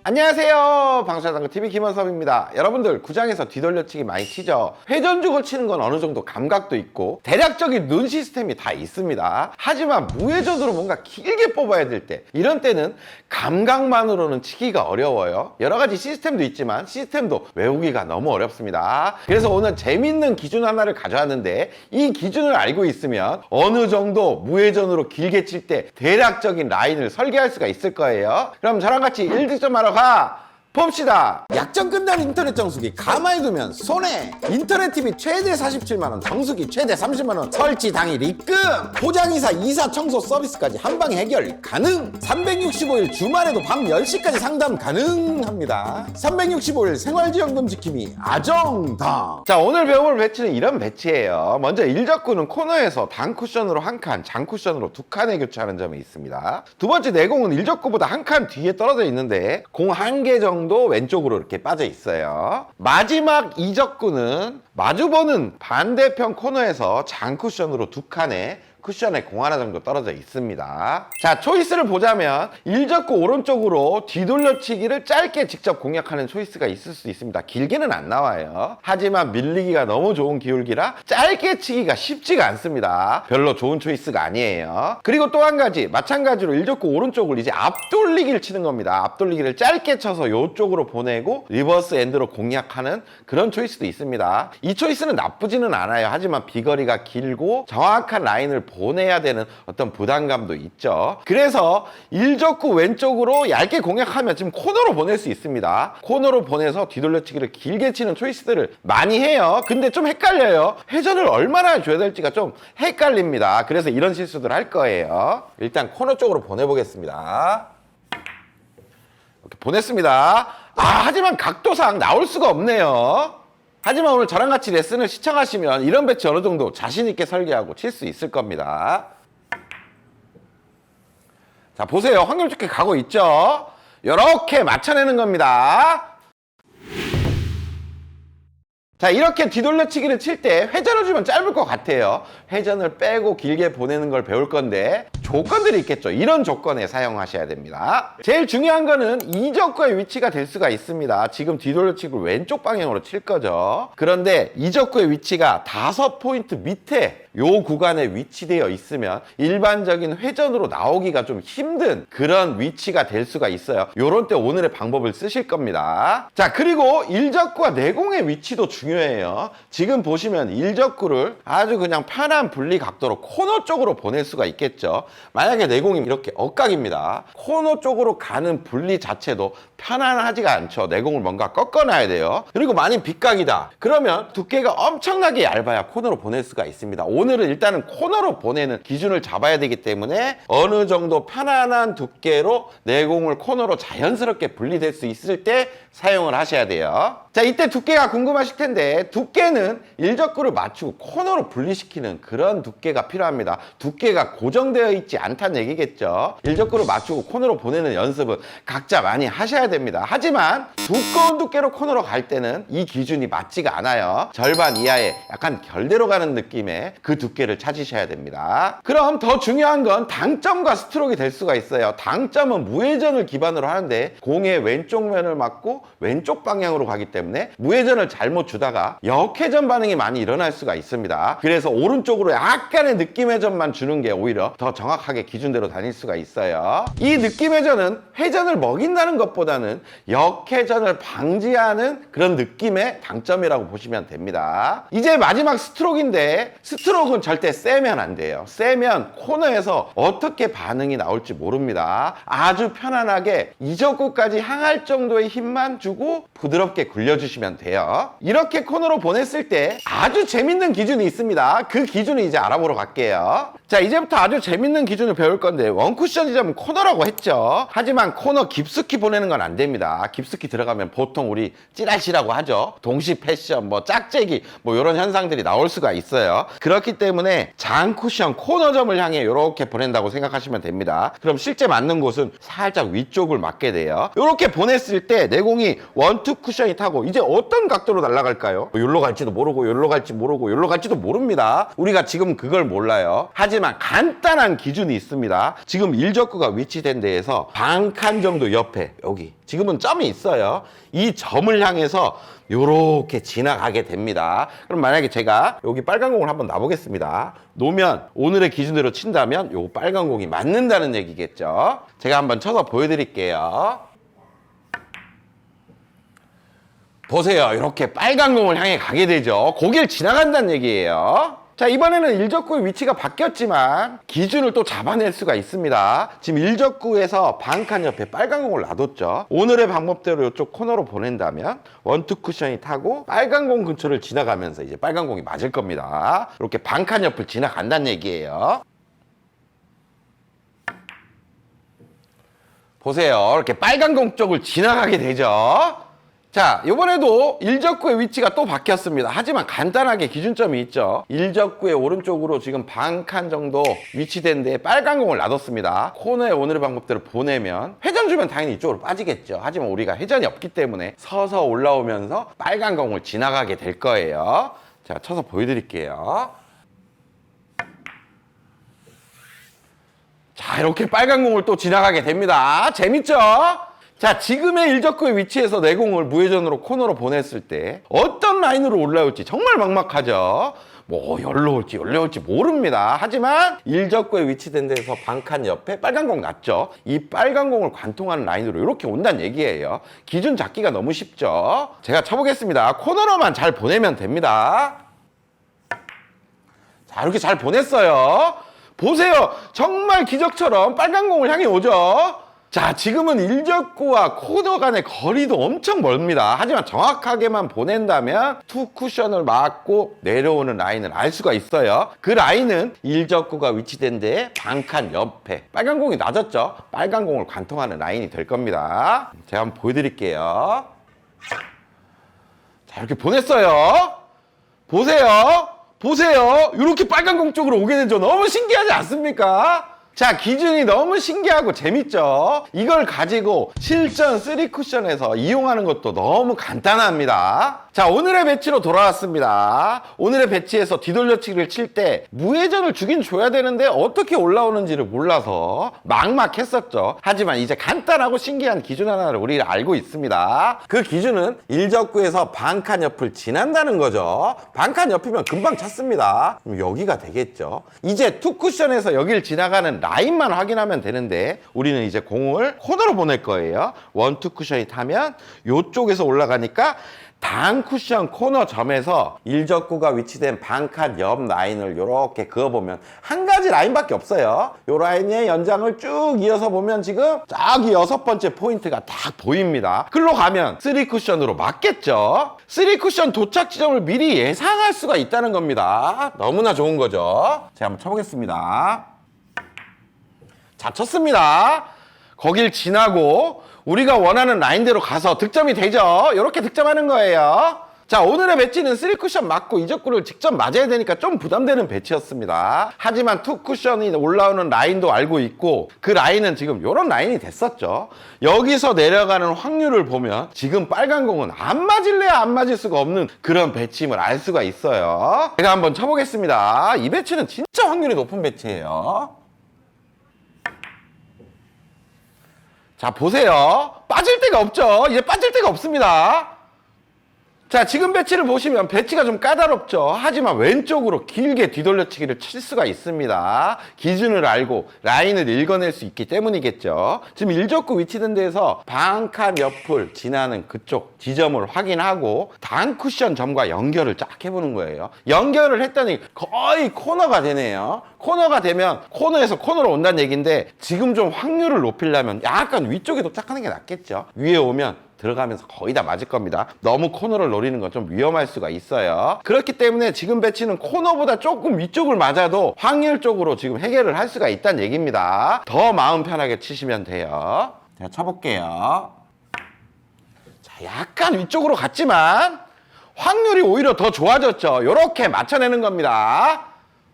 안녕하세요, 방사장구TV 김원섭입니다. 여러분들 구장에서 뒤돌려치기 많이 치죠. 회전죽을 치는 건 어느 정도 감각도 있고 대략적인 눈 시스템이 다 있습니다. 하지만 무회전으로 뭔가 길게 뽑아야 될 때, 이런 때는 감각만으로는 치기가 어려워요. 여러 가지 시스템도 있지만 시스템도 외우기가 너무 어렵습니다. 그래서 오늘 재밌는 기준 하나를 가져왔는데, 이 기준을 알고 있으면 어느 정도 무회전으로 길게 칠 때 대략적인 라인을 설계할 수가 있을 거예요. 그럼 저랑 같이 1득점하러 가 봅시다. 약정 끝난 인터넷 정수기 가만히 두면 손해. 인터넷 TV 최대 47만원, 정수기 최대 30만원, 설치 당일 입금, 포장이사, 이사, 청소 서비스까지 한방에 해결 가능. 365일 주말에도 밤 10시까지 상담 가능합니다. 365일 생활지원금 지킴이 아정당. 자, 오늘 배워볼 배치는 이런 배치예요. 먼저 일적구는 코너에서 단 쿠션으로 한 칸, 장 쿠션으로 두 칸에 교체하는 점이 있습니다. 두 번째 내공은 일적구보다 한 칸 뒤에 떨어져 있는데 공 한 개 정도 왼쪽으로 이렇게 빠져 있어요. 마지막 이적구는 마주보는 반대편 코너에서 장 쿠션으로 두 칸에 쿠션에 공 하나 정도 떨어져 있습니다. 자, 초이스를 보자면 일적구 오른쪽으로 뒤돌려치기를 짧게 직접 공략하는 초이스가 있을 수 있습니다. 길게는 안 나와요. 하지만 밀리기가 너무 좋은 기울기라 짧게 치기가 쉽지가 않습니다. 별로 좋은 초이스가 아니에요. 그리고 또 한 가지, 마찬가지로 일적구 오른쪽을 이제 앞돌리기를 치는 겁니다. 앞돌리기를 짧게 쳐서 이쪽으로 보내고 리버스 엔드로 공략하는 그런 초이스도 있습니다. 이 초이스는 나쁘지는 않아요. 하지만 비거리가 길고 정확한 라인을 보내야 되는 어떤 부담감도 있죠. 그래서 일적구 왼쪽으로 얇게 공략하면 지금 코너로 보낼 수 있습니다. 코너로 보내서 뒤돌려치기를 길게 치는 초이스들을 많이 해요. 근데 좀 헷갈려요. 회전을 얼마나 줘야 될지가 좀 헷갈립니다. 그래서 이런 실수들 할 거예요. 일단 코너 쪽으로 보내보겠습니다. 이렇게 보냈습니다. 하지만 각도상 나올 수가 없네요. 하지만 오늘 저랑 같이 레슨을 시청하시면 이런 배치 어느 정도 자신 있게 설계하고 칠 수 있을 겁니다. 자, 보세요. 확률 좋게 가고 있죠? 이렇게 맞춰내는 겁니다. 자, 이렇게 뒤돌려치기를 칠 때 회전을 주면 짧을 것 같아요. 회전을 빼고 길게 보내는 걸 배울 건데 조건들이 있겠죠. 이런 조건에 사용하셔야 됩니다. 제일 중요한 거는 이적구의 위치가 될 수가 있습니다. 지금 뒤돌려치기를 왼쪽 방향으로 칠 거죠. 그런데 이적구의 위치가 5포인트 밑에 요 구간에 위치되어 있으면 일반적인 회전으로 나오기가 좀 힘든 그런 위치가 될 수가 있어요. 요런 때 오늘의 방법을 쓰실 겁니다. 자, 그리고 일적구와 내공의 위치도 중요해요. 지금 보시면 일적구를 아주 그냥 편한 분리 각도로 코너 쪽으로 보낼 수가 있겠죠. 만약에 내공이 이렇게 엇각입니다. 코너 쪽으로 가는 분리 자체도 편안하지가 않죠. 내공을 뭔가 꺾어놔야 돼요. 그리고 만약 빗각이다. 그러면 두께가 엄청나게 얇아야 코너로 보낼 수가 있습니다. 오늘은 일단은 코너로 보내는 기준을 잡아야 되기 때문에 어느 정도 편안한 두께로 내공을 코너로 자연스럽게 분리될 수 있을 때 사용을 하셔야 돼요. 자, 이때 두께가 궁금하실 텐데 두께는 일적구를 맞추고 코너로 분리시키는 그런 두께가 필요합니다. 두께가 고정되어 있지 않다는 얘기겠죠. 일적구를 맞추고 코너로 보내는 연습은 각자 많이 하셔야 됩니다. 하지만 두꺼운 두께로 코너로 갈 때는 이 기준이 맞지가 않아요. 절반 이하의 약간 결대로 가는 느낌의 그 두께를 찾으셔야 됩니다. 그럼 더 중요한 건 당점과 스트로크가 될 수가 있어요. 당점은 무회전을 기반으로 하는데 공의 왼쪽 면을 맞고 왼쪽 방향으로 가기 때문에 무회전을 잘못 주다가 역회전 반응이 많이 일어날 수가 있습니다. 그래서 오른쪽으로 약간의 느낌 회전만 주는 게 오히려 더 정확하게 기준대로 다닐 수가 있어요. 이 느낌 회전은 회전을 먹인다는 것보다는 역회전을 방지하는 그런 느낌의 당점이라고 보시면 됩니다. 이제 마지막 스트로크인데 스트로크는 절대 세면 안 돼요. 세면 코너에서 어떻게 반응이 나올지 모릅니다. 아주 편안하게 이적구까지 향할 정도의 힘만 주고 부드럽게 굴려주시면 돼요. 이렇게 코너로 보냈을 때 아주 재밌는 기준이 있습니다. 그 기준을 이제 알아보러 갈게요. 자, 이제부터 아주 재밌는 기준을 배울 건데 원쿠션이자면 코너라고 했죠. 하지만 코너 깊숙이 보내는 건 안 됩니다. 깊숙이 들어가면 보통 우리 찌라시라고 하죠. 동시 패션, 짝재기 이런 현상들이 나올 수가 있어요. 그렇기 때문에 장 쿠션 코너점을 향해 이렇게 보낸다고 생각하시면 됩니다. 그럼 실제 맞는 곳은 살짝 위쪽을 맞게 돼요. 이렇게 보냈을 때 내공이 원투 쿠션이 타고 이제 어떤 각도로 날아갈까요? 여기로 갈지도 모르고 여기로 갈지 모르고 여기로 갈지도 모릅니다. 우리가 지금 그걸 몰라요. 하지만 간단한 기준이 있습니다. 지금 일적구가 위치된 데에서 반 칸 정도 옆에 여기 지금은 점이 있어요. 이 점을 향해서 요렇게 지나가게 됩니다. 그럼 만약에 제가 여기 빨간 공을 한번 놔보겠습니다. 놓으면 오늘의 기준으로 친다면 요 빨간 공이 맞는다는 얘기겠죠. 제가 한번 쳐서 보여드릴게요. 보세요. 이렇게 빨간 공을 향해 가게 되죠. 거길 지나간다는 얘기예요. 자, 이번에는 일적구의 위치가 바뀌었지만 기준을 또 잡아낼 수가 있습니다. 지금 일적구에서 반칸 옆에 빨간 공을 놔뒀죠. 오늘의 방법대로 이쪽 코너로 보낸다면 원투 쿠션이 타고 빨간 공 근처를 지나가면서 이제 빨간 공이 맞을 겁니다. 이렇게 반칸 옆을 지나간다는 얘기예요. 보세요. 이렇게 빨간 공 쪽을 지나가게 되죠. 자, 이번에도 일적구의 위치가 또 바뀌었습니다. 하지만 간단하게 기준점이 있죠. 일적구의 오른쪽으로 지금 반칸 정도 위치된 데에 빨간 공을 놔뒀습니다. 코너에 오늘의 방법대로 보내면 회전 주면 당연히 이쪽으로 빠지겠죠. 하지만 우리가 회전이 없기 때문에 서서 올라오면서 빨간 공을 지나가게 될 거예요. 제가 쳐서 보여드릴게요. 자, 이렇게 빨간 공을 또 지나가게 됩니다. 재밌죠? 자, 지금의 일적구의 위치에서 내 공을 무회전으로 코너로 보냈을 때 어떤 라인으로 올라올지 정말 막막하죠. 뭐 열로 올지 열로 올지 모릅니다. 하지만 일적구에 위치된 데서 반칸 옆에 빨간 공 놨죠. 이 빨간 공을 관통하는 라인으로 이렇게 온다는 얘기예요. 기준 잡기가 너무 쉽죠. 제가 쳐보겠습니다. 코너로만 잘 보내면 됩니다. 자, 이렇게 잘 보냈어요. 보세요. 정말 기적처럼 빨간 공을 향해 오죠. 자, 지금은 일적구와 코너 간의 거리도 엄청 멀습니다. 하지만 정확하게만 보낸다면 투 쿠션을 맞고 내려오는 라인을 알 수가 있어요. 그 라인은 일적구가 위치된 데에 반칸 옆에 빨간 공이 낮았죠. 빨간 공을 관통하는 라인이 될 겁니다. 제가 한번 보여드릴게요. 자, 이렇게 보냈어요. 보세요. 보세요. 이렇게 빨간 공 쪽으로 오게 되죠. 너무 신기하지 않습니까? 자, 기준이 너무 신기하고 재밌죠? 이걸 가지고 실전 3쿠션에서 이용하는 것도 너무 간단합니다. 자, 오늘의 배치로 돌아왔습니다. 오늘의 배치에서 뒤돌려치기를 칠 때 무회전을 주긴 줘야 되는데 어떻게 올라오는지를 몰라서 막막했었죠. 하지만 이제 간단하고 신기한 기준 하나를 우리가 알고 있습니다. 그 기준은 일적구에서 반칸 옆을 지난다는 거죠. 반칸 옆이면 금방 찾습니다. 그럼 여기가 되겠죠. 이제 투쿠션에서 여길 지나가는 라인만 확인하면 되는데 우리는 이제 공을 코너로 보낼 거예요. 원투 쿠션이 타면 이쪽에서 올라가니까 단 쿠션 코너 점에서 일적구가 위치된 반칸 옆 라인을 이렇게 그어보면 한 가지 라인밖에 없어요. 이 라인의 연장을 쭉 이어서 보면 지금 저기 6번째 포인트가 딱 보입니다. 글로 가면 3쿠션으로 맞겠죠. 3쿠션 도착 지점을 미리 예상할 수가 있다는 겁니다. 너무나 좋은 거죠. 제가 한번 쳐보겠습니다. 자, 쳤습니다. 거길 지나고 우리가 원하는 라인대로 가서 득점이 되죠. 이렇게 득점하는 거예요. 자, 오늘의 배치는 3쿠션 맞고 이적구를 직접 맞아야 되니까 좀 부담되는 배치였습니다. 하지만 2쿠션이 올라오는 라인도 알고 있고 그 라인은 지금 이런 라인이 됐었죠. 여기서 내려가는 확률을 보면 지금 빨간 공은 안 맞을래야 안 맞을 수가 없는 그런 배치임을 알 수가 있어요. 제가 한번 쳐보겠습니다. 이 배치는 진짜 확률이 높은 배치예요. 자, 보세요. 빠질 데가 없죠. 이제 빠질 데가 없습니다. 자, 지금 배치를 보시면 배치가 좀 까다롭죠. 하지만 왼쪽으로 길게 뒤돌려치기를 칠 수가 있습니다. 기준을 알고 라인을 읽어낼 수 있기 때문이겠죠. 지금 일적구 위치된 데에서 반칸 옆을 지나는 그쪽 지점을 확인하고 단 쿠션 점과 연결을 쫙 해보는 거예요. 연결을 했더니 거의 코너가 되네요. 코너가 되면 코너에서 코너로 온다는 얘기인데 지금 좀 확률을 높이려면 약간 위쪽에 도착하는 게 낫겠죠. 위에 오면 들어가면서 거의 다 맞을 겁니다. 너무 코너를 노리는 건 좀 위험할 수가 있어요. 그렇기 때문에 지금 배치는 코너보다 조금 위쪽을 맞아도 확률적으로 지금 해결을 할 수가 있다는 얘기입니다. 더 마음 편하게 치시면 돼요. 제가 쳐볼게요. 자, 약간 위쪽으로 갔지만 확률이 오히려 더 좋아졌죠. 이렇게 맞춰내는 겁니다.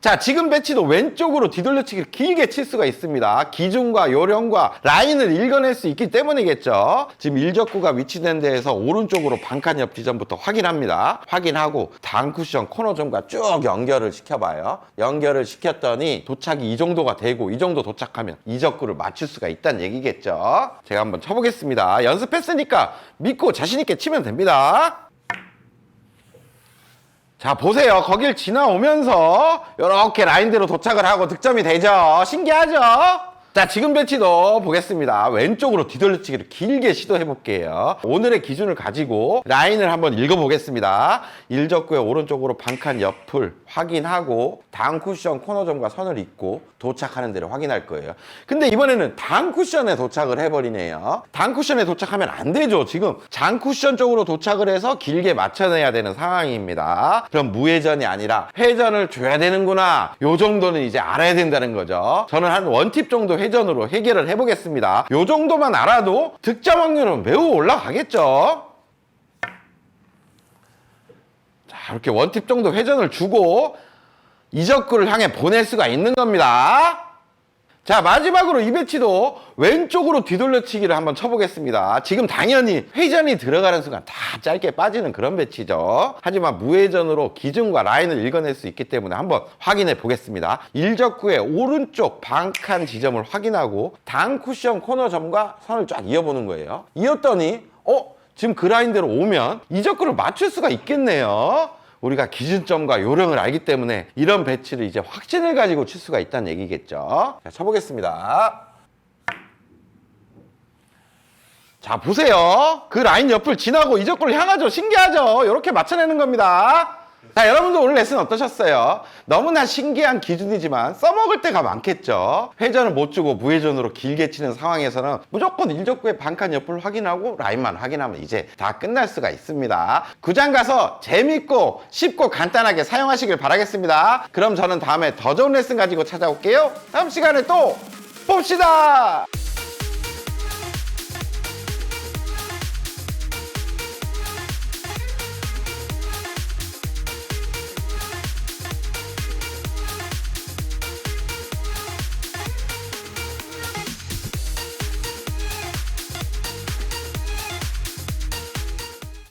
자, 지금 배치도 왼쪽으로 뒤돌려치기를 길게 칠 수가 있습니다. 기준과 요령과 라인을 읽어낼 수 있기 때문이겠죠. 지금 일적구가 위치된 데에서 오른쪽으로 반칸 옆 지점부터 확인합니다. 확인하고 다음 쿠션 코너점과 쭉 연결을 시켜봐요. 연결을 시켰더니 도착이 이 정도가 되고 이 정도 도착하면 이적구를 맞출 수가 있다는 얘기겠죠. 제가 한번 쳐보겠습니다. 연습했으니까 믿고 자신 있게 치면 됩니다. 자, 보세요. 거길 지나오면서 이렇게 라인대로 도착을 하고 득점이 되죠. 신기하죠? 자, 지금 배치도 보겠습니다. 왼쪽으로 뒤돌려치기를 길게 시도해 볼게요. 오늘의 기준을 가지고 라인을 한번 읽어보겠습니다. 일적구의 오른쪽으로 반칸 옆을 확인하고 다음 쿠션 코너점과 선을 잇고 도착하는 데를 확인할 거예요. 근데 이번에는 단 쿠션에 도착을 해버리네요. 단 쿠션에 도착하면 안 되죠. 지금 장 쿠션 쪽으로 도착을 해서 길게 맞춰내야 되는 상황입니다. 그럼 무회전이 아니라 회전을 줘야 되는구나. 요 정도는 이제 알아야 된다는 거죠. 저는 한 원팁 정도 회전으로 해결을 해보겠습니다. 요 정도만 알아도 득점 확률은 매우 올라가겠죠. 자, 이렇게 원팁 정도 회전을 주고 이적구를 향해 보낼 수가 있는 겁니다. 자, 마지막으로 이 배치도 왼쪽으로 뒤돌려치기를 한번 쳐보겠습니다. 지금 당연히 회전이 들어가는 순간 다 짧게 빠지는 그런 배치죠. 하지만 무회전으로 기준과 라인을 읽어낼 수 있기 때문에 한번 확인해 보겠습니다. 일적구의 오른쪽 반칸 지점을 확인하고 단 쿠션 코너점과 선을 쫙 이어보는 거예요. 이었더니 지금 그 라인대로 오면 이적구를 맞출 수가 있겠네요. 우리가 기준점과 요령을 알기 때문에 이런 배치를 이제 확신을 가지고 칠 수가 있다는 얘기겠죠. 자, 쳐보겠습니다. 자, 보세요. 그 라인 옆을 지나고 이적구를 향하죠. 신기하죠? 이렇게 맞춰내는 겁니다. 자, 여러분들 오늘 레슨 어떠셨어요? 너무나 신기한 기준이지만 써먹을 때가 많겠죠. 회전을 못 주고 무회전으로 길게 치는 상황에서는 무조건 일적구의 반칸 옆을 확인하고 라인만 확인하면 이제 다 끝날 수가 있습니다. 구장 가서 재밌고 쉽고 간단하게 사용하시길 바라겠습니다. 그럼 저는 다음에 더 좋은 레슨 가지고 찾아올게요. 다음 시간에 또 봅시다.